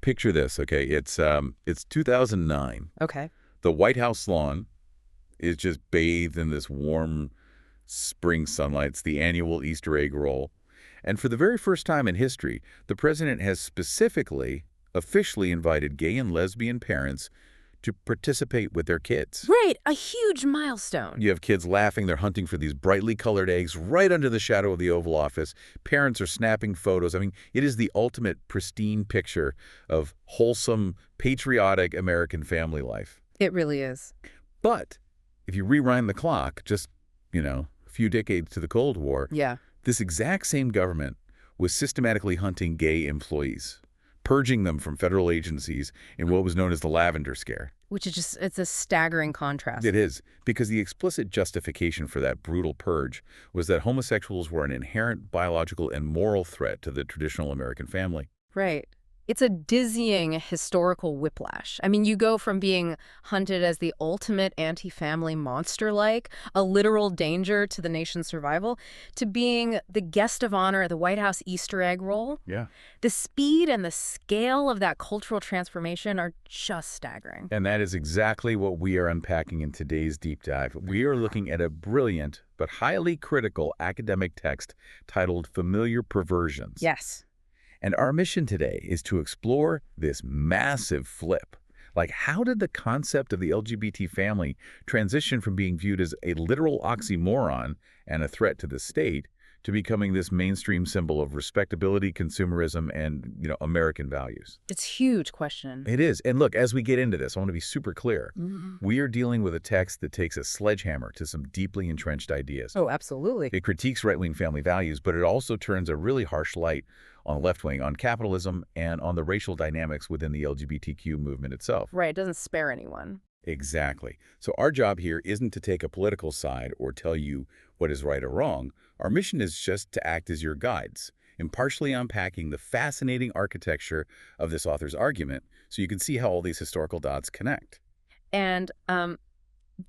picture this, okay? It's 2009. Okay. The White House lawn is just bathed in this warm spring sunlight. It's the annual Easter egg roll. And for the very first time in history, the president has specifically, officially invited gay and lesbian parents to participate with their kids. Right, a huge milestone. You have kids laughing. They're hunting for these brightly colored eggs right under the shadow of the Oval Office. Parents are snapping photos. I mean, it is the ultimate pristine picture of wholesome, patriotic American family life. It really is. But if you rewind the clock, just, a few decades to the Cold War, Yeah. this exact same government was systematically hunting gay employees, purging them from federal agencies in what was known as the Lavender Scare. Which is just, it's a staggering contrast. It is, because the explicit justification for that brutal purge was that homosexuals were an inherent biological and moral threat to the traditional American family. Right. It's a dizzying historical whiplash. I mean, you go from being hunted as the ultimate anti-family monster-like, a literal danger to the nation's survival, to being the guest of honor at the White House Easter egg roll. Yeah. The speed and the scale of that cultural transformation are just staggering. And that is exactly what we are unpacking in today's deep dive. We are looking at a brilliant but highly critical academic text titled Familiar Perversions. Yes. And our mission today is to explore this massive flip. Like, how did the concept of the LGBT family transition from being viewed as a literal oxymoron and a threat to the state to becoming this mainstream symbol of respectability, consumerism, and, American values? It's a huge question. It is. And look, as we get into this, I want to be super clear. We are dealing with a text that takes a sledgehammer to some deeply entrenched ideas. Oh, absolutely. It critiques right-wing family values, but it also turns a really harsh light on the left wing, on capitalism, and on the racial dynamics within the LGBTQ movement itself. Right, it doesn't spare anyone. Exactly. So our job here isn't to take a political side or tell you what is right or wrong. Our mission is just to act as your guides, impartially unpacking the fascinating architecture of this author's argument so you can see how all these historical dots connect. And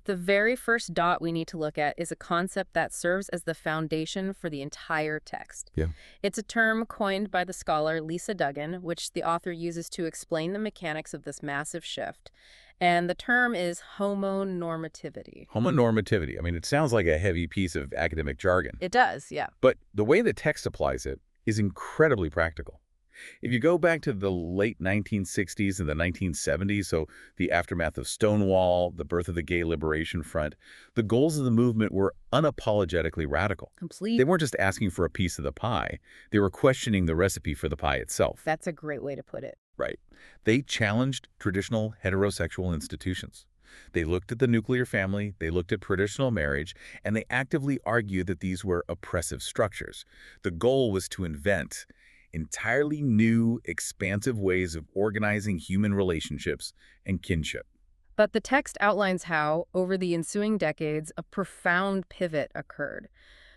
the very first dot we need to look at is a concept that serves as the foundation for the entire text. Yeah. It's a term coined by the scholar Lisa Duggan, which the author uses to explain the mechanics of this massive shift. And the term is homonormativity. Homonormativity. I mean, it sounds like a heavy piece of academic jargon. It does, yeah. But the way the text applies it is incredibly practical. If you go back to the late 1960s and the 1970s, so the aftermath of Stonewall, the birth of the Gay Liberation Front, the goals of the movement were unapologetically radical. Complete. They weren't just asking for a piece of the pie. They were questioning the recipe for the pie itself. That's a great way to put it. Right. They challenged traditional heterosexual institutions. They looked at the nuclear family, they looked at traditional marriage, and they actively argued that these were oppressive structures. The goal was to invent entirely new, expansive ways of organizing human relationships and kinship. But the text outlines how, over the ensuing decades, a profound pivot occurred.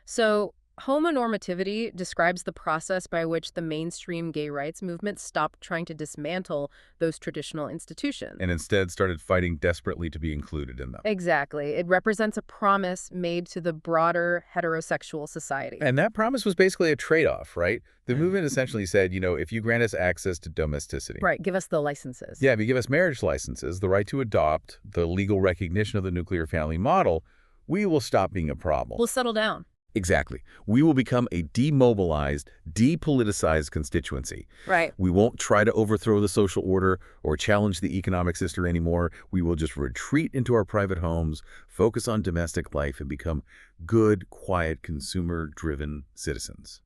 So, homonormativity describes the process by which the mainstream gay rights movement stopped trying to dismantle those traditional institutions. And instead started fighting desperately to be included in them. Exactly. It represents a promise made to the broader heterosexual society. And that promise was basically a trade-off, right? The movement essentially said, if you grant us access to domesticity. Right, give us the licenses. Yeah, if you give us marriage licenses, the right to adopt, the legal recognition of the nuclear family model, we will stop being a problem. We'll settle down. Exactly. We will become a demobilized, depoliticized constituency. Right. We won't try to overthrow the social order or challenge the economic system anymore. We will just retreat into our private homes, focus on domestic life, and become good, quiet, consumer-driven citizens.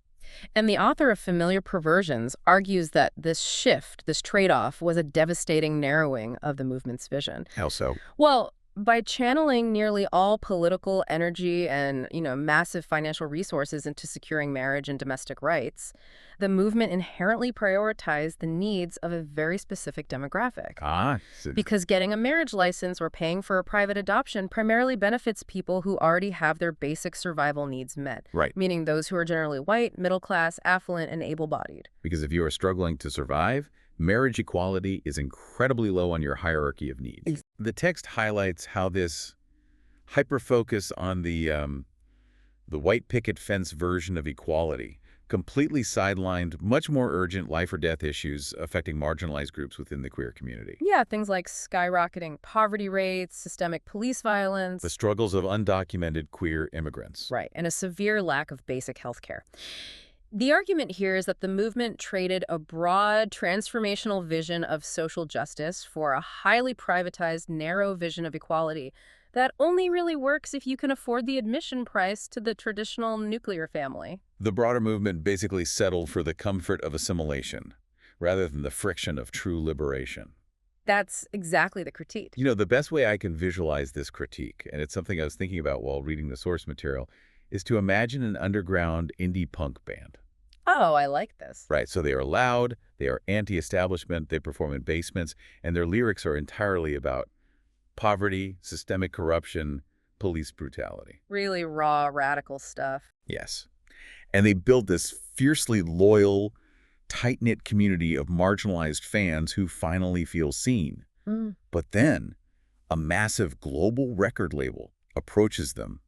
And the author of Familiar Perversions argues that this shift, this trade-off, was a devastating narrowing of the movement's vision. How so? Well, by channeling nearly all political energy and, massive financial resources into securing marriage and domestic rights, the movement inherently prioritized the needs of a very specific demographic. Because getting a marriage license or paying for a private adoption primarily benefits people who already have their basic survival needs met. Right. Meaning those who are generally white, middle class, affluent, and able-bodied. Because if you are struggling to survive, marriage equality is incredibly low on your hierarchy of needs. The text highlights how this hyper-focus on the white picket fence version of equality completely sidelined much more urgent life or death issues affecting marginalized groups within the queer community. Yeah, things like skyrocketing poverty rates, systemic police The violence. struggles of undocumented queer immigrants. Right, and a severe lack of basic health care. The argument here is that the movement traded a broad, transformational vision of social justice for a highly privatized, narrow vision of equality that only really works if you can afford the admission price to the traditional nuclear family. The broader movement basically settled for the comfort of assimilation, rather than the friction of true liberation. That's exactly the critique. You know, the best way I can visualize this critique, and it's something I was thinking about while reading the source material, is to imagine an underground indie punk band. Oh, I like this. Right, so they are loud, they are anti-establishment, they perform in basements, and their lyrics are entirely about poverty, systemic corruption, police brutality. Really raw, radical stuff. Yes. And they build this fiercely loyal, tight-knit community of marginalized fans who finally feel seen. Mm. But then, a massive global record label approaches them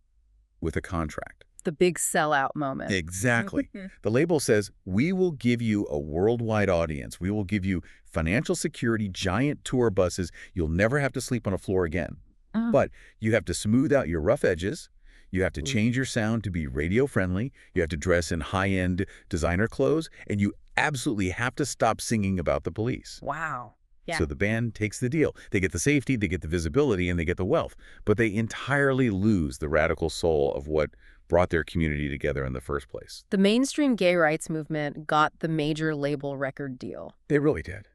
with a contract. The big sellout moment. Exactly. The label says, we will give you a worldwide audience. We will give you financial security, giant tour buses. You'll never have to sleep on a floor again. Oh. But you have to smooth out your rough edges. You have to change your sound to be radio-friendly. You have to dress in high-end designer clothes. And you absolutely have to stop singing about the police. Wow. Yeah. So the band takes the deal. They get the safety, they get the visibility, and they get the wealth. But they entirely lose the radical soul of what brought their community together in the first place. The mainstream gay rights movement got the major label record deal. They really did.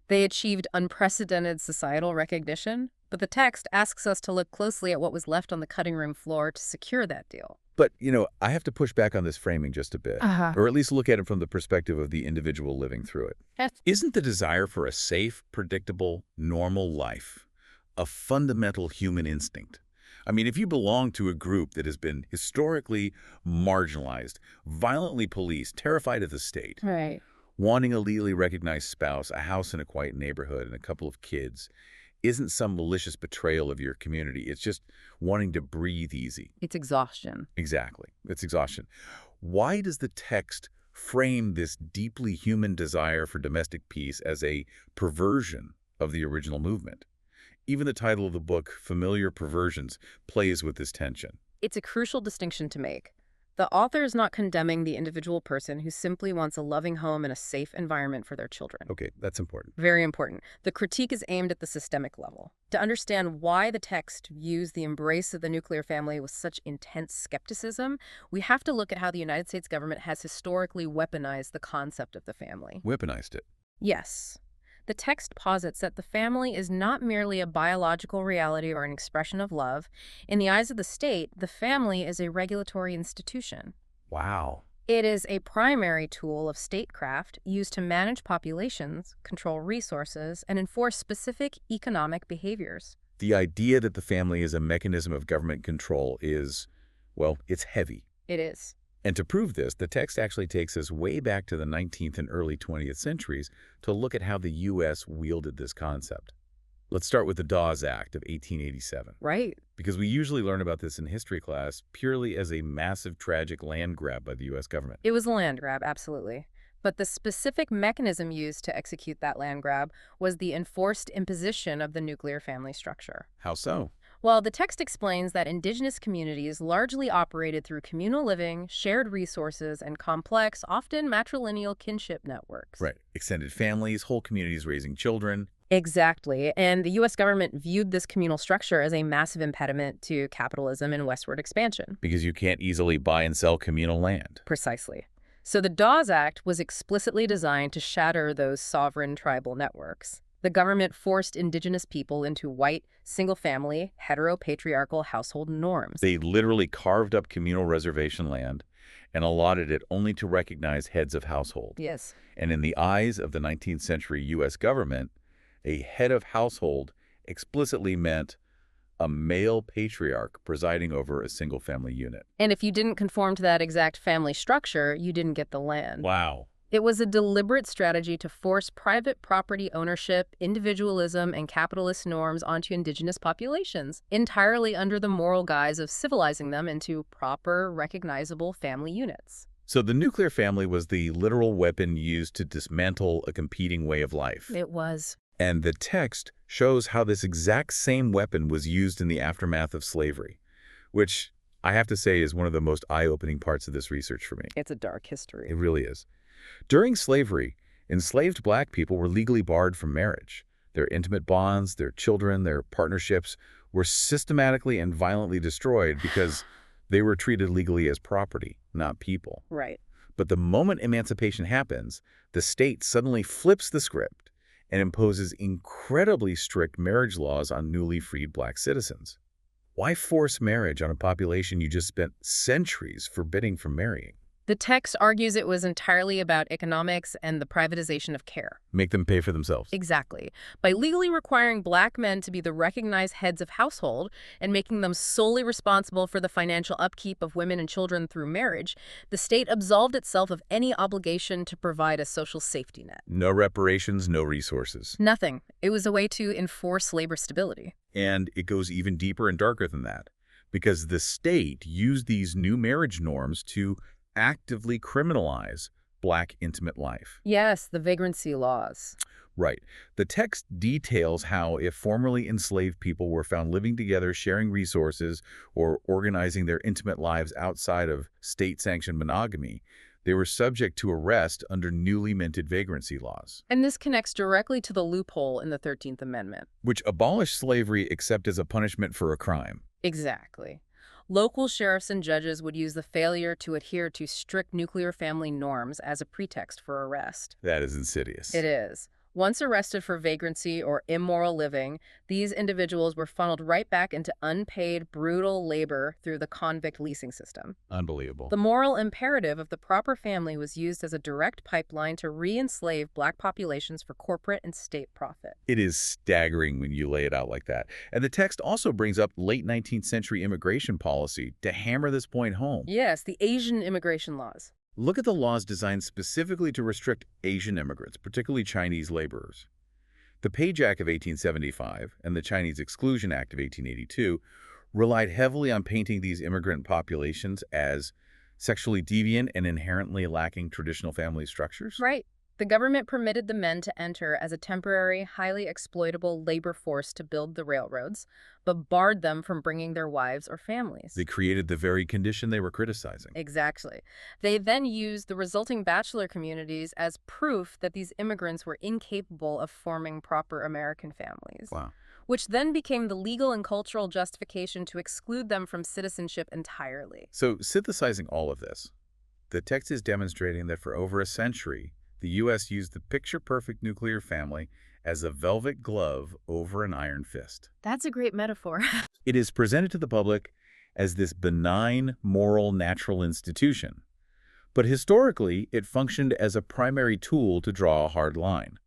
They achieved unprecedented societal recognition, but the text asks us to look closely at what was left on the cutting room floor to secure that deal. But, you know, I have to push back on this framing just a bit, Uh-huh. or at least look at it from the perspective of the individual living through it. Yes. Isn't the desire for a safe, predictable, normal life a fundamental human instinct? I mean, if you belong to a group that has been historically marginalized, violently policed, terrified of the state, Right. wanting a legally recognized spouse, a house in a quiet neighborhood, and a couple of kids isn't some malicious betrayal of your community. It's just wanting to breathe easy. It's exhaustion. Exactly. It's exhaustion. Why does the text frame this deeply human desire for domestic peace as a perversion of the original movement? Even the title of the book, Familiar Perversions, plays with this tension. It's a crucial distinction to make. The author is not condemning the individual person who simply wants a loving home and a safe environment for their children. Okay, that's important. Very important. The critique is aimed at the systemic level. To understand why the text views the embrace of the nuclear family with such intense skepticism, we have to look at how the United States government has historically weaponized the concept of the family. Weaponized it. Yes. The text posits that the family is not merely a biological reality or an expression of love. In the eyes of the state, the family is a regulatory institution. Wow. It is a primary tool of statecraft used to manage populations, control resources, and enforce specific economic behaviors. The idea that the family is a mechanism of government control is, well, it's heavy. It is. And to prove this, the text actually takes us way back to the 19th and early 20th centuries to look at how the U.S. wielded this concept. Let's start with the Dawes Act of 1887. Right. Because we usually learn about this in history class purely as a massive, tragic land grab by the U.S. government. It was a land grab, absolutely. But the specific mechanism used to execute that land grab was the enforced imposition of the nuclear family structure. How so? Well, the text explains that indigenous communities largely operated through communal living, shared resources, and complex, often matrilineal kinship networks. Right. Extended families, whole communities raising children. Exactly. And the U.S. government viewed this communal structure as a massive impediment to capitalism and westward expansion. Because you can't easily buy and sell communal land. Precisely. So the Dawes Act was explicitly designed to shatter those sovereign tribal networks. The government forced indigenous people into white, single-family, heteropatriarchal household norms. They literally carved up communal reservation land and allotted it only to recognize heads of household. Yes. And in the eyes of the 19th century U.S. government, a head of household explicitly meant a male patriarch presiding over a single-family unit. And if you didn't conform to that exact family structure, you didn't get the land. Wow. It was a deliberate strategy to force private property ownership, individualism, and capitalist norms onto indigenous populations, entirely under the moral guise of civilizing them into proper, recognizable family units. So the nuclear family was the literal weapon used to dismantle a competing way of life. It was. And the text shows how this exact same weapon was used in the aftermath of slavery, which I have to say is one of the most eye-opening parts of this research for me. It's a dark It history. really is. During slavery, enslaved black people were legally barred from marriage. Their intimate bonds, their children, their partnerships were systematically and violently destroyed because they were treated legally as property, not people. Right. But the moment emancipation happens, the state suddenly flips the script and imposes incredibly strict marriage laws on newly freed black citizens. Why force marriage on a population you just spent centuries forbidding from marrying? The text argues it was entirely about economics and the privatization of care. Make them pay for themselves. Exactly. By legally requiring black men to be the recognized heads of household and making them solely responsible for the financial upkeep of women and children through marriage, the state absolved itself of any obligation to provide a social safety net. No reparations, no resources. Nothing. It was a way to enforce labor stability. And it goes even deeper and darker than that, because the state used these new marriage norms to actively criminalize black intimate life. Yes, the vagrancy laws. Right. The text details how if formerly enslaved people were found living together, sharing resources, or organizing their intimate lives outside of state-sanctioned monogamy, they were subject to arrest under newly minted vagrancy laws, And this connects directly to the loophole in the 13th Amendment. which abolished slavery except as a punishment for a crime. Exactly. Local sheriffs and judges would use the failure to adhere to strict nuclear family norms as a pretext for arrest. That is insidious. It is. Once arrested for vagrancy or immoral living, these individuals were funneled right back into unpaid, brutal labor through the convict leasing system. Unbelievable. The moral imperative of the proper family was used as a direct pipeline to re-enslave black populations for corporate and state profit. It is staggering when you lay it out like that. And the text also brings up late 19th century immigration policy to hammer this point home. Yes, the Asian immigration laws. Look at the laws designed specifically to restrict Asian immigrants, particularly Chinese laborers. The Page Act of 1875 and the Chinese Exclusion Act of 1882 relied heavily on painting these immigrant populations as sexually deviant and inherently lacking traditional family structures. Right. The government permitted the men to enter as a temporary, highly exploitable labor force to build the railroads, but barred them from bringing their wives or families. They created the very condition they were criticizing. Exactly. They then used the resulting bachelor communities as proof that these immigrants were incapable of forming proper American families. Wow. Which then became the legal and cultural justification to exclude them from citizenship entirely. So, synthesizing all of this, the text is demonstrating that for over a century, the U.S. used the picture-perfect nuclear family as a velvet glove over an iron fist. That's a great metaphor. It is presented to the public as this benign, moral, natural institution. But historically, it functioned as a primary tool to draw a hard line.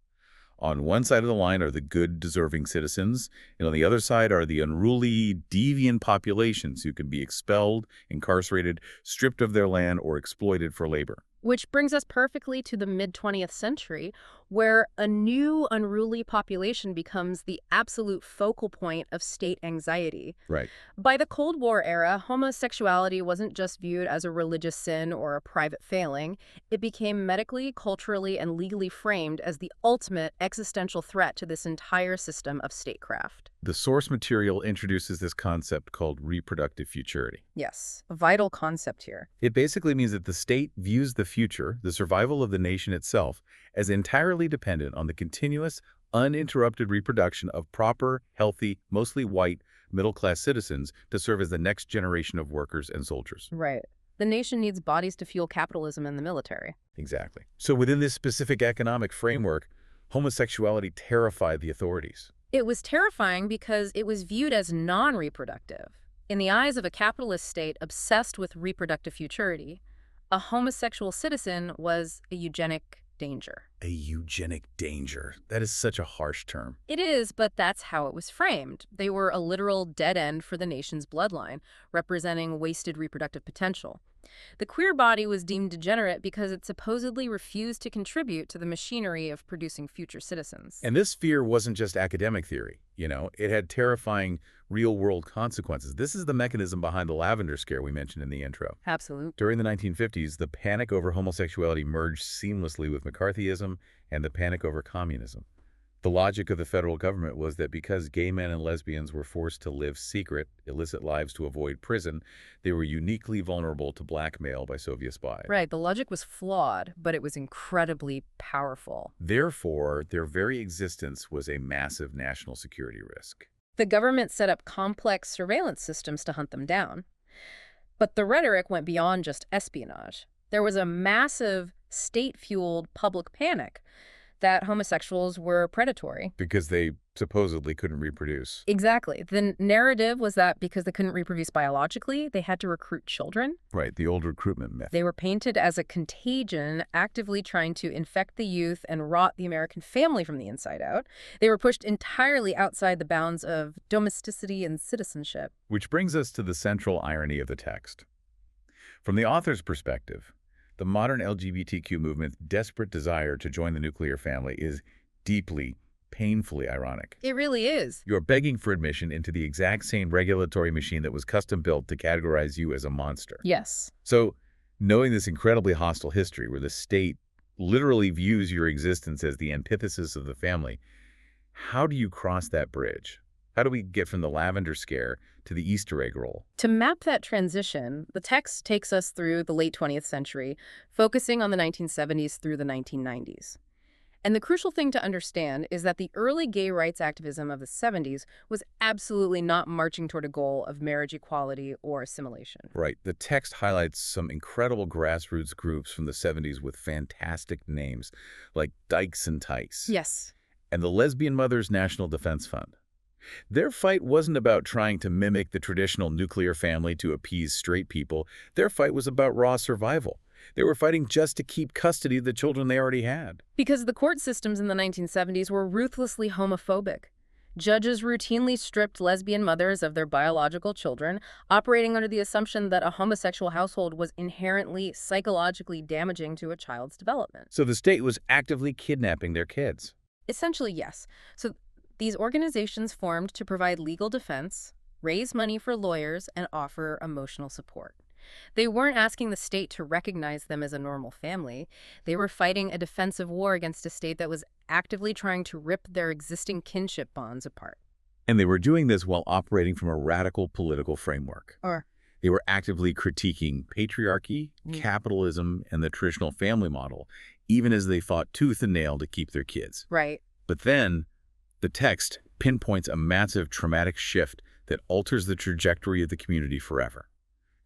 On one side of the line are the good, deserving citizens, and on the other side are the unruly, deviant populations who can be expelled, incarcerated, stripped of their land, or exploited for labor. Which brings us perfectly to the mid-20th century, where a new unruly population becomes the absolute focal point of state anxiety. Right. By the Cold War era, homosexuality wasn't just viewed as a religious sin or a private failing. It became medically, culturally, and legally framed as the ultimate existential threat to this entire system of statecraft. The source material introduces this concept called reproductive futurity. Yes, a vital concept here. It basically means that the state views the future, the survival of the nation itself, as entirely dependent on the continuous, uninterrupted reproduction of proper, healthy, mostly white, middle-class citizens to serve as the next generation of workers and soldiers. Right. The nation needs bodies to fuel capitalism and the military. Exactly. So within this specific economic framework, homosexuality terrified the authorities. It was terrifying because it was viewed as non-reproductive. In the eyes of a capitalist state obsessed with reproductive futurity, a homosexual citizen was a eugenic danger. A eugenic danger. That is such a harsh term. It is, but that's how it was framed. They were a literal dead end for the nation's bloodline, representing wasted reproductive potential. The queer body was deemed degenerate because it supposedly refused to contribute to the machinery of producing future citizens. And this fear wasn't just academic theory. It had terrifying real-world consequences. This is the mechanism behind the lavender scare we mentioned in the intro. Absolutely. During the 1950s, the panic over homosexuality merged seamlessly with McCarthyism and the panic over communism. The logic of the federal government was that because gay men and lesbians were forced to live secret, illicit lives to avoid prison, they were uniquely vulnerable to blackmail by Soviet spies. Right, the logic was flawed, but it was incredibly powerful. Therefore, their very existence was a massive national security risk. The government set up complex surveillance systems to hunt them down. But the rhetoric went beyond just espionage. There was a massive state-fueled public panic that homosexuals were predatory. Because they supposedly couldn't reproduce. Exactly. The narrative was that because they couldn't reproduce biologically, they had to recruit children. Right, the old recruitment myth. They were painted as a contagion, actively trying to infect the youth and rot the American family from the inside out. They were pushed entirely outside the bounds of domesticity and citizenship. Which brings us to the central irony of the text. From the author's perspective, the modern LGBTQ movement's desperate desire to join the nuclear family is deeply, painfully ironic. It really is. You're begging for admission into the exact same regulatory machine that was custom-built to categorize you as a monster. Yes. So, knowing this incredibly hostile history where the state literally views your existence as the antithesis of the family, how do you cross that bridge? How do we get from the lavender scare to the Easter egg roll? To map that transition, the text takes us through the late 20th century, focusing on the 1970s through the 1990s. And the crucial thing to understand is that the early gay rights activism of the 70s was absolutely not marching toward a goal of marriage equality or assimilation. Right. The text highlights some incredible grassroots groups from the 70s with fantastic names, like Dykes and Tykes. Yes. And the Lesbian Mothers National Defense Fund. Their fight wasn't about trying to mimic the traditional nuclear family to appease straight people. Their fight was about raw survival. They were fighting just to keep custody of the children they already had. Because the court systems in the 1970s were ruthlessly homophobic. Judges routinely stripped lesbian mothers of their biological children, operating under the assumption that a homosexual household was inherently psychologically damaging to a child's development. So the state was actively kidnapping their kids. Essentially, yes. So these organizations formed to provide legal defense, raise money for lawyers, and offer emotional support. They weren't asking the state to recognize them as a normal family. They were fighting a defensive war against a state that was actively trying to rip their existing kinship bonds apart. And they were doing this while operating from a radical political framework. They were actively critiquing patriarchy, capitalism, and the traditional family model, even as they fought tooth and nail to keep their kids. Right. But then, the text pinpoints a massive traumatic shift that alters the trajectory of the community forever.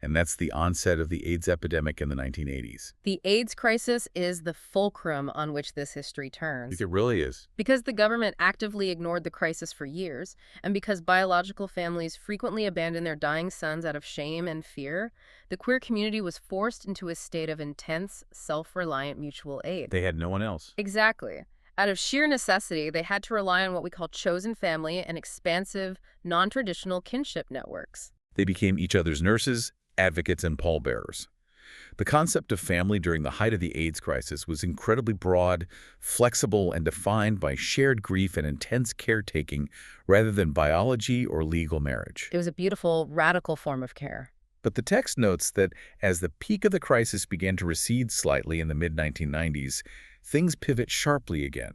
And that's the onset of the AIDS epidemic in the 1980s. The AIDS crisis is the fulcrum on which this history turns. It really is. Because the government actively ignored the crisis for years, and because biological families frequently abandoned their dying sons out of shame and fear, the queer community was forced into a state of intense, self-reliant mutual aid. They had no one else. Exactly. Out of sheer necessity, they had to rely on what we call chosen family and expansive, non-traditional kinship networks. They became each other's nurses, advocates, and pallbearers. The concept of family during the height of the AIDS crisis was incredibly broad, flexible, and defined by shared grief and intense caretaking rather than biology or legal marriage. It was a beautiful, radical form of care. But the text notes that as the peak of the crisis began to recede slightly in the mid-1990s, things pivot sharply again.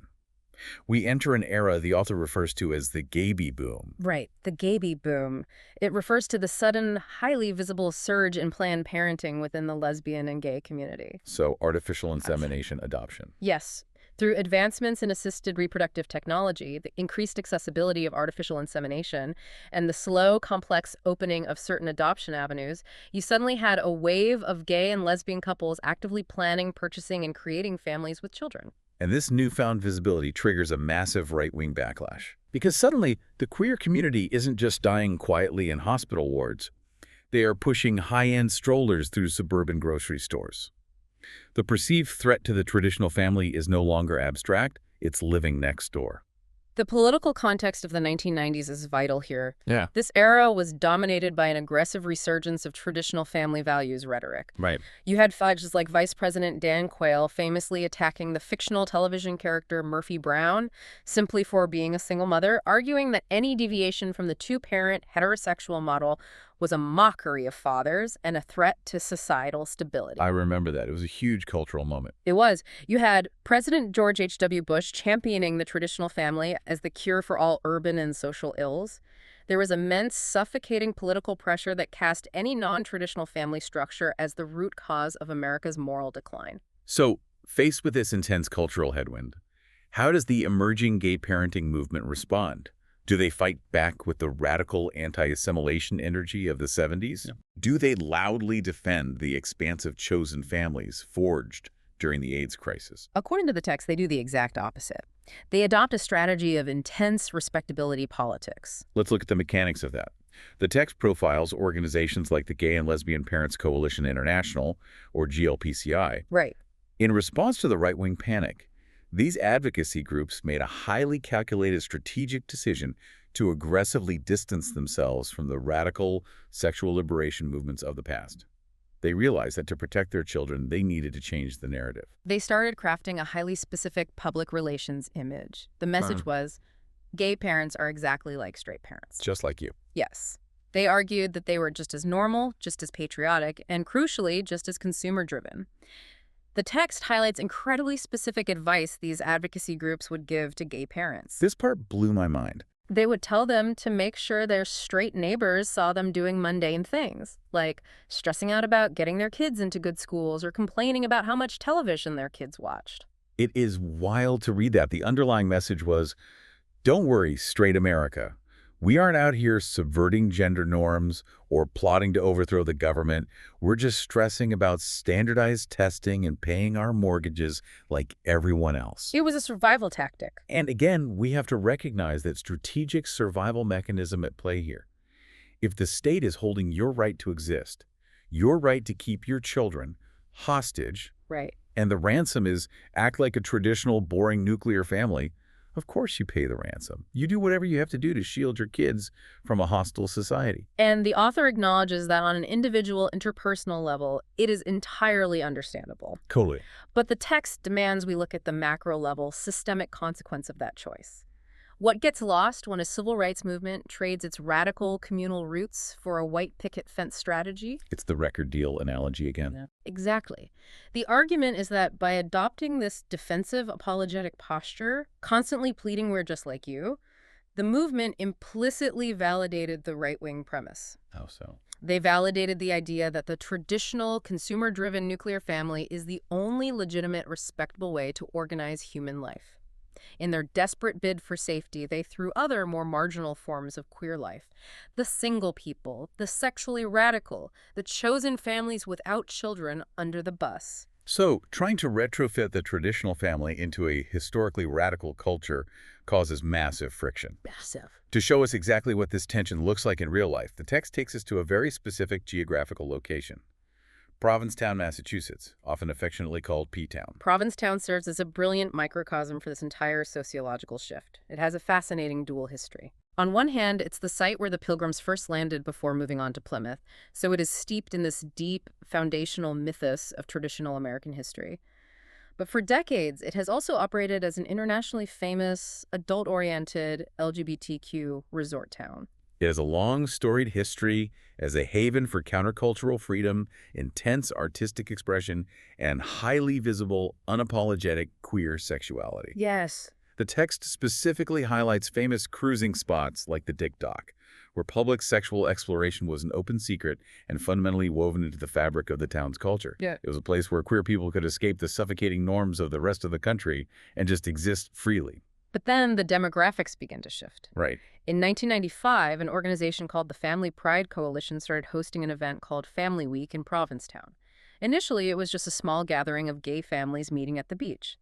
We enter an era the author refers to as the gayby boom. Right, the gayby boom. It refers to the sudden, highly visible surge in Planned Parenting within the lesbian and gay community. So artificial insemination adoption. Yes. Through advancements in assisted reproductive technology, the increased accessibility of artificial insemination, and the slow, complex opening of certain adoption avenues, you suddenly had a wave of gay and lesbian couples actively planning, purchasing, and creating families with children. And this newfound visibility triggers a massive right-wing backlash. Because suddenly, the queer community isn't just dying quietly in hospital wards. They are pushing high-end strollers through suburban grocery stores. The perceived threat to the traditional family is no longer abstract, it's living next door. The political context of the 1990s is vital here. Yeah. This era was dominated by an aggressive resurgence of traditional family values rhetoric. Right. You had figures like Vice President Dan Quayle famously attacking the fictional television character Murphy Brown simply for being a single mother, arguing that any deviation from the two-parent heterosexual model was a mockery of fathers and a threat to societal stability. I remember that. It was a huge cultural moment. It was. You had President George H.W. Bush championing the traditional family as the cure for all urban and social ills. There was immense, suffocating political pressure that cast any non-traditional family structure as the root cause of America's moral decline. So, faced with this intense cultural headwind, how does the emerging gay parenting movement respond? Do they fight back with the radical anti-assimilation energy of the 70s? No. Do they loudly defend the expansive chosen families forged during the AIDS crisis? According to the text, they do the exact opposite. They adopt a strategy of intense respectability politics. Let's look at the mechanics of that. The text profiles organizations like the Gay and Lesbian Parents Coalition International, or GLPCI. Right. In response to the right-wing panic, these advocacy groups made a highly calculated strategic decision to aggressively distance themselves from the radical sexual liberation movements of the past. They realized that to protect their children, they needed to change the narrative. They started crafting a highly specific public relations image. The message was, gay parents are exactly like straight parents. Just like you. Yes. They argued that they were just as normal, just as patriotic, and crucially, just as consumer-driven. The text highlights incredibly specific advice these advocacy groups would give to gay parents. This part blew my mind. They would tell them to make sure their straight neighbors saw them doing mundane things, like stressing out about getting their kids into good schools or complaining about how much television their kids watched. It is wild to read that. The underlying message was, don't worry, straight America. We aren't out here subverting gender norms or plotting to overthrow the government. We're just stressing about standardized testing and paying our mortgages like everyone else. It was a survival tactic. And again, we have to recognize that strategic survival mechanism at play here. If the state is holding your right to exist, your right to keep your children hostage, Right. and the ransom is act like a traditional, boring nuclear family, of course you pay the ransom. You do whatever you have to do to shield your kids from a hostile society. And the author acknowledges that on an individual, interpersonal level, it is entirely understandable. Totally. But the text demands we look at the macro level, systemic consequence of that choice. What gets lost when a civil rights movement trades its radical communal roots for a white picket fence strategy? It's the record deal analogy again. Yeah. Exactly. The argument is that by adopting this defensive apologetic posture, constantly pleading we're just like you, the movement implicitly validated the right-wing premise. How so? They validated the idea that the traditional, consumer-driven nuclear family is the only legitimate, respectable way to organize human life. In their desperate bid for safety, they threw other, more marginal forms of queer life. The single people, the sexually radical, the chosen families without children under the bus. So, trying to retrofit the traditional family into a historically radical culture causes massive friction. Massive. To show us exactly what this tension looks like in real life, the text takes us to a very specific geographical location. Provincetown, Massachusetts, often affectionately called P-Town. Provincetown serves as a brilliant microcosm for this entire sociological shift. It has a fascinating dual history. On one hand, it's the site where the Pilgrims first landed before moving on to Plymouth, so it is steeped in this deep, foundational mythos of traditional American history. But for decades, it has also operated as an internationally famous, adult-oriented LGBTQ resort town. It has a long, storied history as a haven for countercultural freedom, intense artistic expression, and highly visible, unapologetic queer sexuality. Yes. The text specifically highlights famous cruising spots like the Dick Dock, where public sexual exploration was an open secret and fundamentally woven into the fabric of the town's culture. Yeah. It was a place where queer people could escape the suffocating norms of the rest of the country and just exist freely. But then the demographics begin to shift. Right. In 1995, an organization called the Family Pride Coalition started hosting an event called Family Week in Provincetown. Initially, it was just a small gathering of gay families meeting at the beach.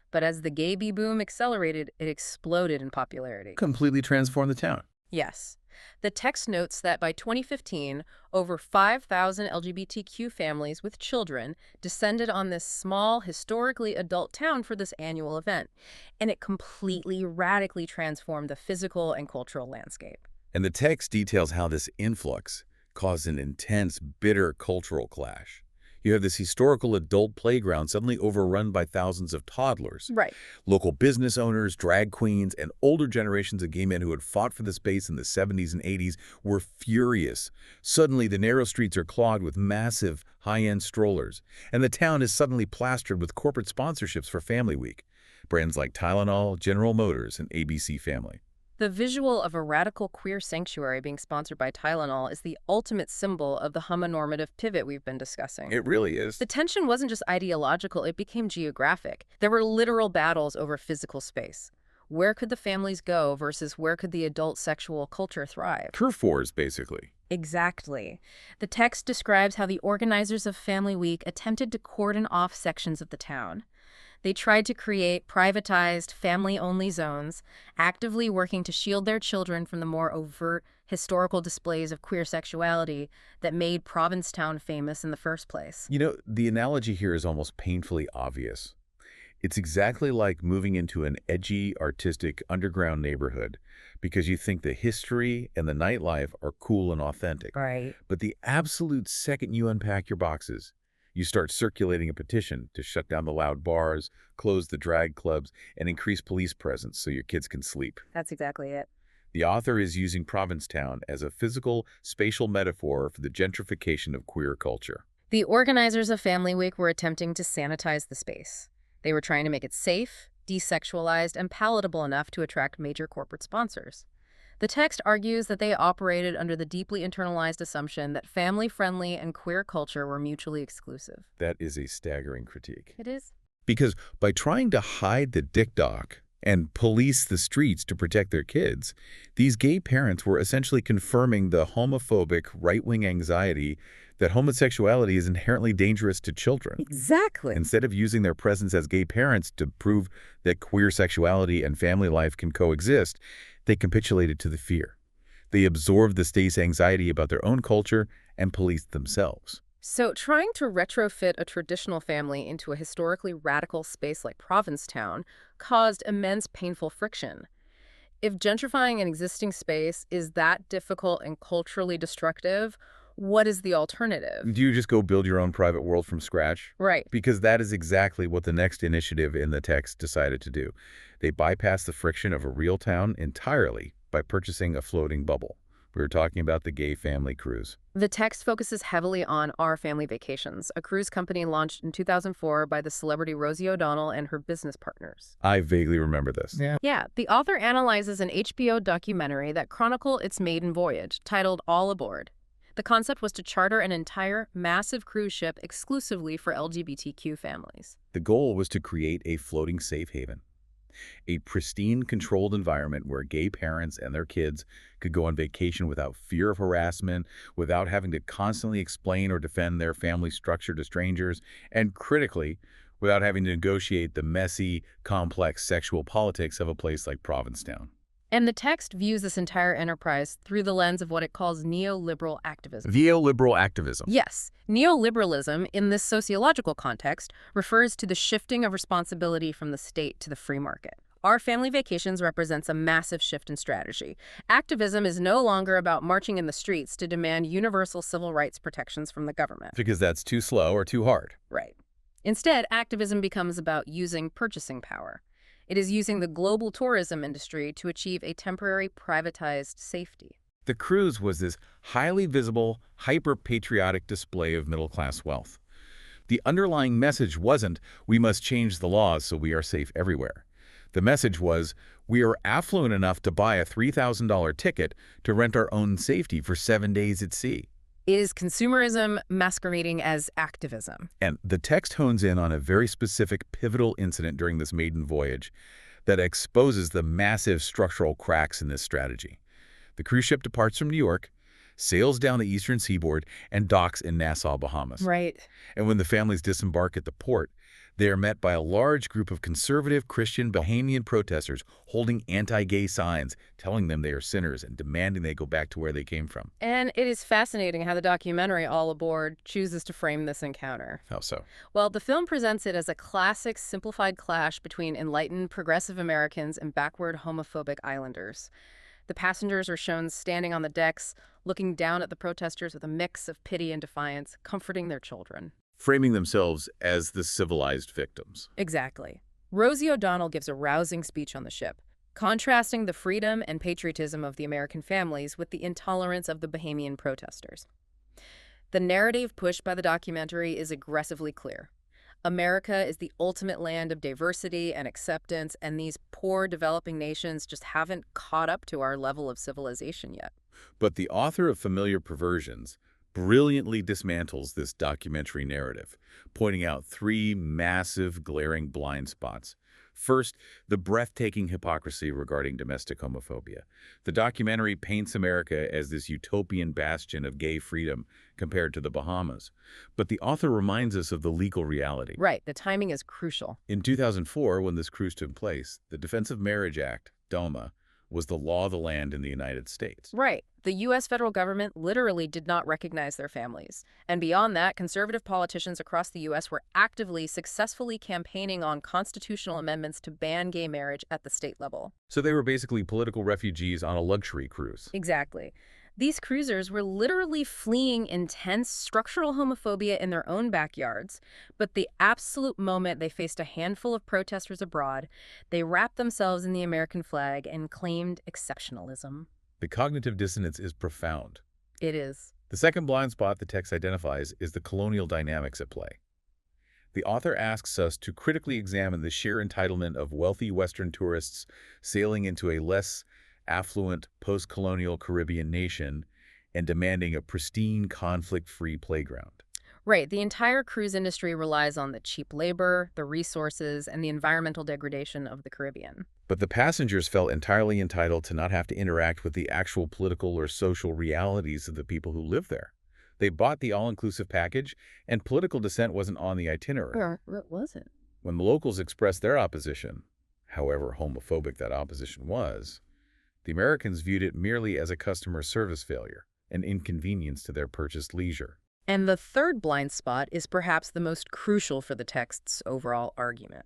But as the gay bee boom accelerated, it exploded in popularity. Completely transformed the town. Yes. The text notes that by 2015, over 5,000 LGBTQ families with children descended on this small, historically adult town for this annual event, and it completely, radically transformed the physical and cultural landscape. And the text details how this influx caused an intense, bitter cultural clash. You have this historical adult playground suddenly overrun by thousands of toddlers. Right. Local business owners, drag queens, and older generations of gay men who had fought for the space in the 70s and 80s were furious. Suddenly, the narrow streets are clogged with massive, high-end strollers, and the town is suddenly plastered with corporate sponsorships for Family Week. Brands like Tylenol, General Motors, and ABC Family. The visual of a radical queer sanctuary being sponsored by Tylenol is the ultimate symbol of the homonormative pivot we've been discussing. It really is. The tension wasn't just ideological, it became geographic. There were literal battles over physical space. Where could the families go versus where could the adult sexual culture thrive? Turf wars, basically. Exactly. The text describes how the organizers of Family Week attempted to cordon off sections of the town. They tried to create privatized, family-only zones, actively working to shield their children from the more overt historical displays of queer sexuality that made Provincetown famous in the first place. You know, the analogy here is almost painfully obvious. It's exactly like moving into an edgy, artistic, underground neighborhood because you think the history and the nightlife are cool and authentic. Right. But the absolute second you unpack your boxes, you start circulating a petition to shut down the loud bars, close the drag clubs, and increase police presence so your kids can sleep. That's exactly it. The author is using Provincetown as a physical, spatial metaphor for the gentrification of queer culture. The organizers of Family Week were attempting to sanitize the space. They were trying to make it safe, desexualized, and palatable enough to attract major corporate sponsors. The text argues that they operated under the deeply internalized assumption that family-friendly and queer culture were mutually exclusive. That is a staggering critique. It is. Because by trying to hide the dick doc and police the streets to protect their kids, these gay parents were essentially confirming the homophobic right-wing anxiety that homosexuality is inherently dangerous to children. Exactly. Instead of using their presence as gay parents to prove that queer sexuality and family life can coexist, they capitulated to the fear. They absorbed the state's anxiety about their own culture and policed themselves. So trying to retrofit a traditional family into a historically radical space like Provincetown caused immense painful friction. If gentrifying an existing space is that difficult and culturally destructive, what is the alternative? Do you just go build your own private world from scratch? Right. Because that is exactly what the next initiative in the text decided to do. They bypassed the friction of a real town entirely by purchasing a floating bubble. We were talking about the gay family cruise. The text focuses heavily on Our Family Vacations, a cruise company launched in 2004 by the celebrity Rosie O'Donnell and her business partners. I vaguely remember this. Yeah, the author analyzes an HBO documentary that chronicled its maiden voyage, titled All Aboard. The concept was to charter an entire, massive cruise ship exclusively for LGBTQ families. The goal was to create a floating safe haven, a pristine, controlled environment where gay parents and their kids could go on vacation without fear of harassment, without having to constantly explain or defend their family structure to strangers, and critically, without having to negotiate the messy, complex sexual politics of a place like Provincetown. And the text views this entire enterprise through the lens of what it calls neoliberal activism. Neoliberal activism. Yes, neoliberalism, in this sociological context, refers to the shifting of responsibility from the state to the free market. Our Family Vacations represents a massive shift in strategy. Activism is no longer about marching in the streets to demand universal civil rights protections from the government. Because that's too slow or too hard. Right. Instead, activism becomes about using purchasing power. It is using the global tourism industry to achieve a temporary privatized safety. The cruise was this highly visible, hyper-patriotic display of middle-class wealth. The underlying message wasn't, we must change the laws so we are safe everywhere. The message was, we are affluent enough to buy a $3,000 ticket to rent our own safety for 7 days at sea. It is consumerism masquerading as activism. And the text hones in on a very specific pivotal incident during this maiden voyage that exposes the massive structural cracks in this strategy. The cruise ship departs from New York, sails down the eastern seaboard, and docks in Nassau, Bahamas. Right. And when the families disembark at the port, They are met by a large group of conservative Christian Bahamian protesters holding anti-gay signs, telling them they are sinners and demanding they go back to where they came from. And it is fascinating how the documentary All Aboard chooses to frame this encounter. How so? Well, the film presents it as a classic simplified clash between enlightened progressive Americans and backward homophobic islanders. The passengers are shown standing on the decks, looking down at the protesters with a mix of pity and defiance, comforting their children. Framing themselves as the civilized victims. Exactly. Rosie O'Donnell gives a rousing speech on the ship, contrasting the freedom and patriotism of the American families with the intolerance of the Bahamian protesters. The narrative pushed by the documentary is aggressively clear. America is the ultimate land of diversity and acceptance, and these poor developing nations just haven't caught up to our level of civilization yet. But the author of Familiar Perversions brilliantly dismantles this documentary narrative, pointing out three massive, glaring blind spots. First, the breathtaking hypocrisy regarding domestic homophobia. The documentary paints America as this utopian bastion of gay freedom compared to the Bahamas. But the author reminds us of the legal reality. Right, the timing is crucial. In 2004, when this cruise took place, the Defense of Marriage Act, DOMA, was the law of the land in the United States. Right. The U.S. federal government literally did not recognize their families. And beyond that, conservative politicians across the U.S. were actively, successfully campaigning on constitutional amendments to ban gay marriage at the state level. So they were basically political refugees on a luxury cruise. Exactly. These cruisers were literally fleeing intense structural homophobia in their own backyards, but the absolute moment they faced a handful of protesters abroad, they wrapped themselves in the American flag and claimed exceptionalism. The cognitive dissonance is profound. It is. The second blind spot the text identifies is the colonial dynamics at play. The author asks us to critically examine the sheer entitlement of wealthy Western tourists sailing into a less affluent post-colonial Caribbean nation and demanding a pristine, conflict-free playground. Right. The entire cruise industry relies on the cheap labor, the resources, and the environmental degradation of the Caribbean. But the passengers felt entirely entitled to not have to interact with the actual political or social realities of the people who live there. They bought the all-inclusive package, and political dissent wasn't on the itinerary. What was it? When the locals expressed their opposition, however homophobic that opposition was, the Americans viewed it merely as a customer service failure, an inconvenience to their purchased leisure. And the third blind spot is perhaps the most crucial for the text's overall argument.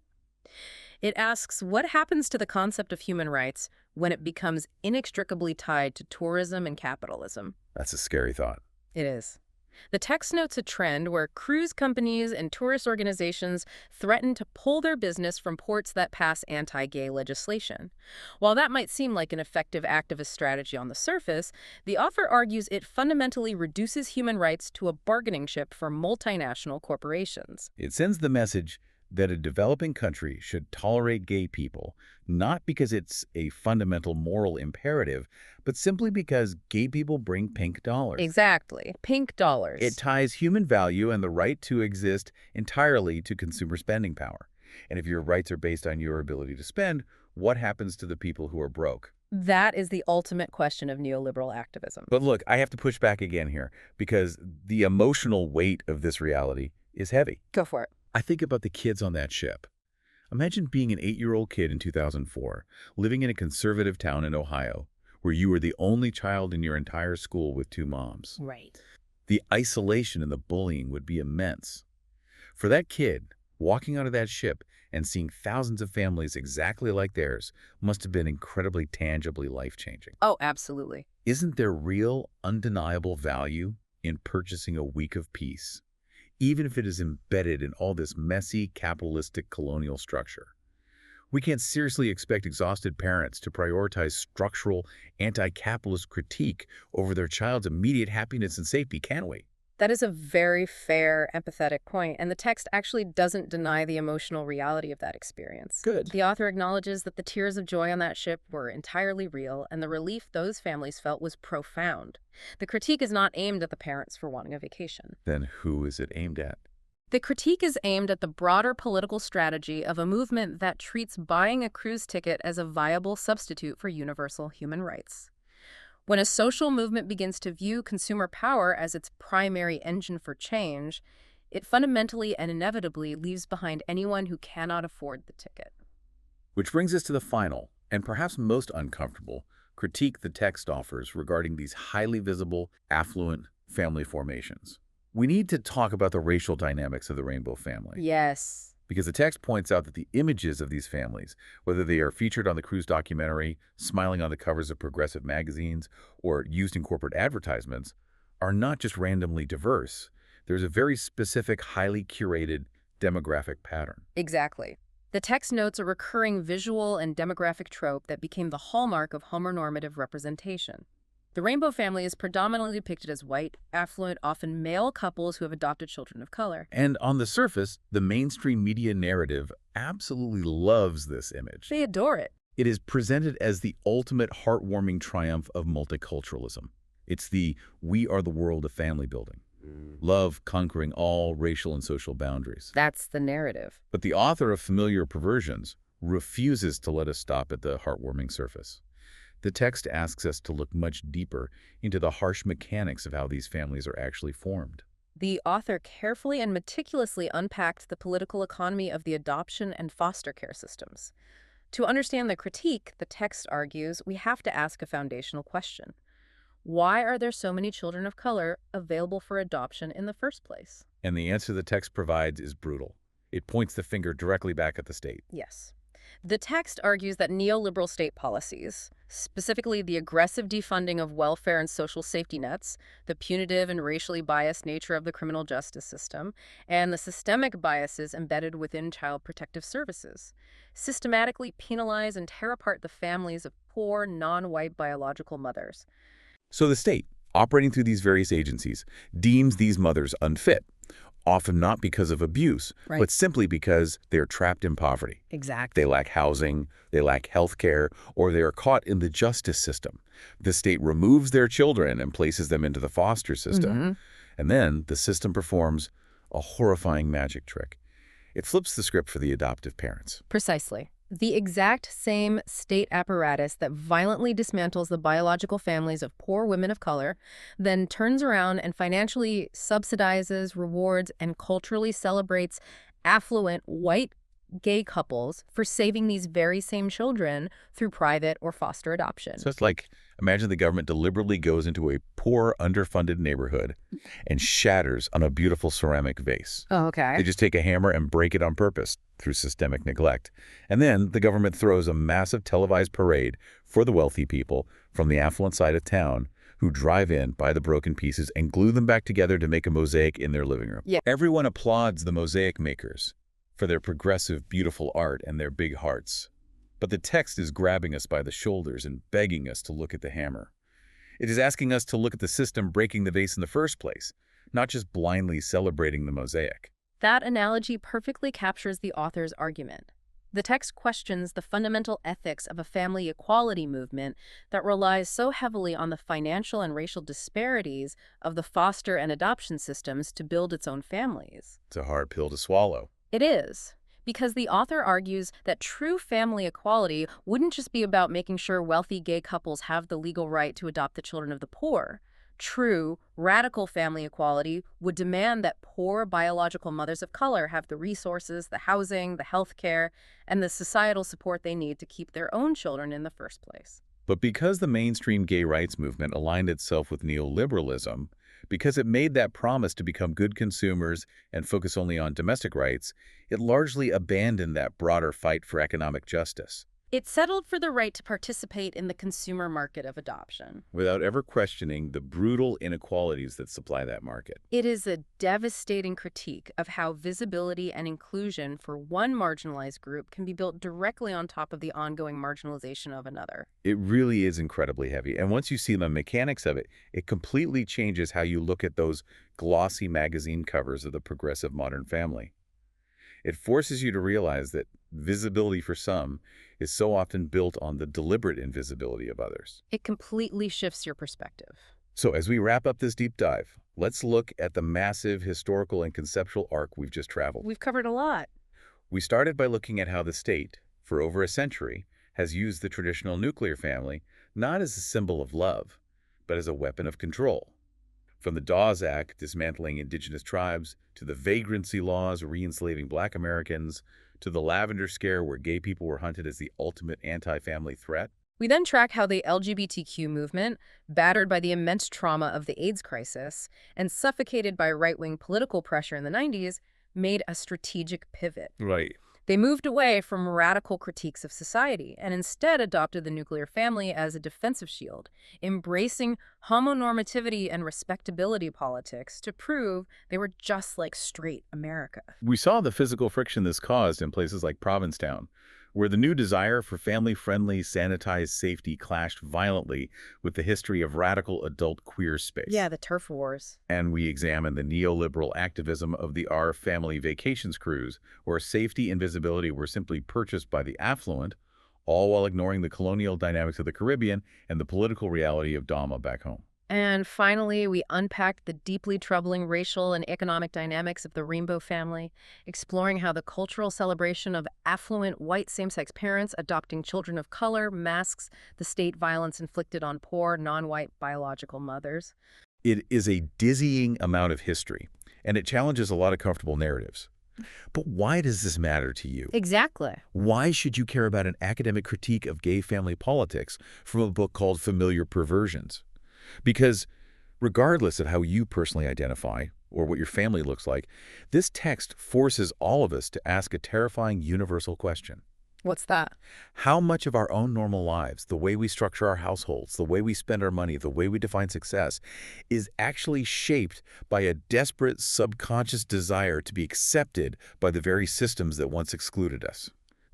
It asks what happens to the concept of human rights when it becomes inextricably tied to tourism and capitalism. That's a scary thought. It is. The text notes a trend where cruise companies and tourist organizations threaten to pull their business from ports that pass anti-gay legislation. While that might seem like an effective activist strategy on the surface, the author argues it fundamentally reduces human rights to a bargaining chip for multinational corporations. It sends the message that a developing country should tolerate gay people, not because it's a fundamental moral imperative, but simply because gay people bring pink dollars. Exactly. Pink dollars. It ties human value and the right to exist entirely to consumer spending power. And if your rights are based on your ability to spend, what happens to the people who are broke? That is the ultimate question of neoliberal activism. But look, I have to push back again here, because the emotional weight of this reality is heavy. Go for it. I think about the kids on that ship. Imagine being an 8-year-old kid in 2004, living in a conservative town in Ohio, where you were the only child in your entire school with 2 moms. Right. The isolation and the bullying would be immense. For that kid, walking onto that ship and seeing thousands of families exactly like theirs must have been incredibly tangibly life-changing. Oh, absolutely. Isn't there real, undeniable value in purchasing a week of peace, even if it is embedded in all this messy, capitalistic colonial structure? We can't seriously expect exhausted parents to prioritize structural, anti-capitalist critique over their child's immediate happiness and safety, can we? That is a very fair, empathetic point, and the text actually doesn't deny the emotional reality of that experience. Good. The author acknowledges that the tears of joy on that ship were entirely real, and the relief those families felt was profound. The critique is not aimed at the parents for wanting a vacation. Then who is it aimed at? The critique is aimed at the broader political strategy of a movement that treats buying a cruise ticket as a viable substitute for universal human rights. When a social movement begins to view consumer power as its primary engine for change, It fundamentally and inevitably leaves behind anyone who cannot afford the ticket. Which brings us to the final, and perhaps most uncomfortable, critique the text offers regarding these highly visible, affluent family formations. We need to talk about the racial dynamics of the rainbow family. Yes. Because the text points out that the images of these families, whether they are featured on the Cruise documentary, smiling on the covers of progressive magazines, or used in corporate advertisements, are not just randomly diverse. There's a very specific, highly curated demographic pattern. Exactly. The text notes a recurring visual and demographic trope that became the hallmark of homonormative representation. The rainbow family is predominantly depicted as white, affluent, often male couples who have adopted children of color. And on the surface, the mainstream media narrative absolutely loves this image. They adore it. It is presented as the ultimate heartwarming triumph of multiculturalism. It's the "we are the world" of family building. Love conquering all racial and social boundaries. That's the narrative. But the author of Familiar Perversions refuses to let us stop at the heartwarming surface. The text asks us to look much deeper into the harsh mechanics of how these families are actually formed. The author carefully and meticulously unpacked the political economy of the adoption and foster care systems. To understand the critique, the text argues, we have to ask a foundational question. Why are there so many children of color available for adoption in the first place? And the answer the text provides is brutal. It points the finger directly back at the state. Yes. The text argues that neoliberal state policies, specifically the aggressive defunding of welfare and social safety nets, the punitive and racially biased nature of the criminal justice system, and the systemic biases embedded within child protective services, systematically penalize and tear apart the families of poor, non-white biological mothers. So the state, operating through these various agencies, deems these mothers unfit, often not because of abuse, but simply because they're trapped in poverty. Exactly. They lack housing, they lack health care, or they are caught in the justice system. The state removes their children and places them into the foster system. And then the system performs a horrifying magic trick. It flips the script for the adoptive parents. Precisely. The exact same state apparatus that violently dismantles the biological families of poor women of color, then turns around and financially subsidizes, rewards, and culturally celebrates affluent white gay couples for saving these very same children through private or foster adoption. So it's like, imagine the government deliberately goes into a poor, underfunded neighborhood and shatters on a beautiful ceramic vase. Oh, okay. They just take a hammer and break it on purpose through systemic neglect. And then the government throws a massive televised parade for the wealthy people from the affluent side of town who drive in, buy the broken pieces, and glue them back together to make a mosaic in their living room. Yeah. Everyone applauds the mosaic makers for their progressive, beautiful art and their big hearts. But the text is grabbing us by the shoulders and begging us to look at the hammer. It is asking us to look at the system breaking the vase in the first place, not just blindly celebrating the mosaic. That analogy perfectly captures the author's argument. The text questions the fundamental ethics of a family equality movement that relies so heavily on the financial and racial disparities of the foster and adoption systems to build its own families. It's a hard pill to swallow. It is, because the author argues that true family equality wouldn't just be about making sure wealthy gay couples have the legal right to adopt the children of the poor. True, radical family equality would demand that poor biological mothers of color have the resources, the housing, the health care, and the societal support they need to keep their own children in the first place. But because the mainstream gay rights movement aligned itself with neoliberalism, because it made that promise to become good consumers and focus only on domestic rights, it largely abandoned that broader fight for economic justice. It settled for the right to participate in the consumer market of adoption, without ever questioning the brutal inequalities that supply that market. It is a devastating critique of how visibility and inclusion for one marginalized group can be built directly on top of the ongoing marginalization of another. It really is incredibly heavy. And once you see the mechanics of it, it completely changes how you look at those glossy magazine covers of the progressive modern family. It forces you to realize that visibility for some is so often built on the deliberate invisibility of others. It completely shifts your perspective. So as we wrap up this deep dive, let's look at the massive historical and conceptual arc we've just traveled. We've covered a lot. We started by looking at how the state, for over a century, has used the traditional nuclear family not as a symbol of love, but as a weapon of control. From the Dawes Act dismantling indigenous tribes, to the vagrancy laws re-enslaving Black Americans, to the Lavender Scare where gay people were hunted as the ultimate anti-family threat. We then track how the LGBTQ movement, battered by the immense trauma of the AIDS crisis and suffocated by right-wing political pressure in the 90s, made a strategic pivot. Right. They moved away from radical critiques of society and instead adopted the nuclear family as a defensive shield, embracing homonormativity and respectability politics to prove they were just like straight America. We saw the physical friction this caused in places like Provincetown, where the new desire for family-friendly, sanitized safety clashed violently with the history of radical adult queer space. Yeah, the turf wars. And we examine the neoliberal activism of the Our Family Vacations cruise, where safety and visibility were simply purchased by the affluent, all while ignoring the colonial dynamics of the Caribbean and the political reality of Dama back home. And finally, we unpacked the deeply troubling racial and economic dynamics of the Rainbow family, exploring how the cultural celebration of affluent white same-sex parents adopting children of color masks the state violence inflicted on poor, non-white biological mothers. It is a dizzying amount of history, and it challenges a lot of comfortable narratives. But why does this matter to you? Exactly. Why should you care about an academic critique of gay family politics from a book called Familiar Perversions? Because regardless of how you personally identify or what your family looks like, this text forces all of us to ask a terrifying universal question. What's that? How much of our own normal lives, the way we structure our households, the way we spend our money, the way we define success, is actually shaped by a desperate subconscious desire to be accepted by the very systems that once excluded us?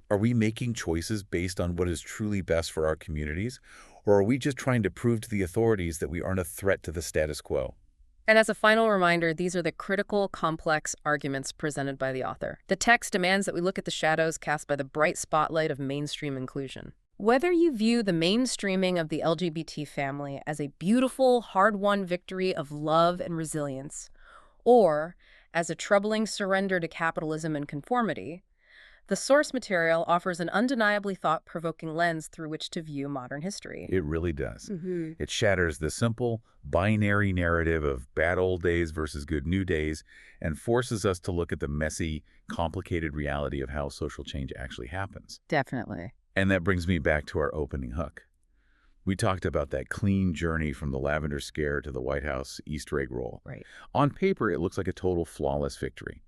Are we making choices based on what is truly best for our communities? Or are we just trying to prove to the authorities that we aren't a threat to the status quo? And as a final reminder, these are the critical, complex arguments presented by the author. The text demands that we look at the shadows cast by the bright spotlight of mainstream inclusion. Whether you view the mainstreaming of the LGBT family as a beautiful, hard-won victory of love and resilience, or as a troubling surrender to capitalism and conformity, the source material offers an undeniably thought-provoking lens through which to view modern history. It really does. It shatters the simple, binary narrative of bad old days versus good new days and forces us to look at the messy, complicated reality of how social change actually happens. Definitely. And that brings me back to our opening hook. We talked about that clean journey from the Lavender Scare to the White House Easter egg roll. Right. On paper, it looks like a total flawless victory.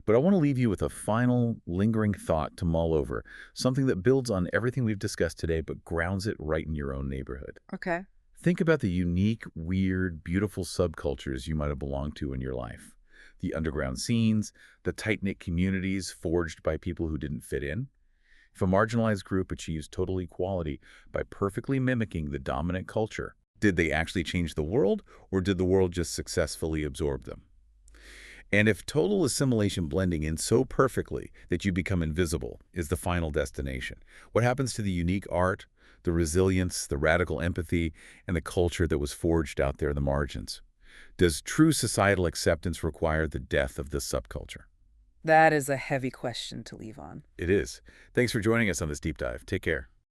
But I want to leave you with a final, lingering thought to mull over, something that builds on everything we've discussed today but grounds it right in your own neighborhood. Okay. Think about the unique, weird, beautiful subcultures you might have belonged to in your life. The underground scenes, the tight-knit communities forged by people who didn't fit in. If a marginalized group achieves total equality by perfectly mimicking the dominant culture, did they actually change the world, or did the world just successfully absorb them? And if total assimilation blending in so perfectly that you become invisible is the final destination, what happens to the unique art, the resilience, the radical empathy, and the culture that was forged out there in the margins? Does true societal acceptance require the death of this subculture? That is a heavy question to leave on. It is. Thanks for joining us on this deep dive. Take care.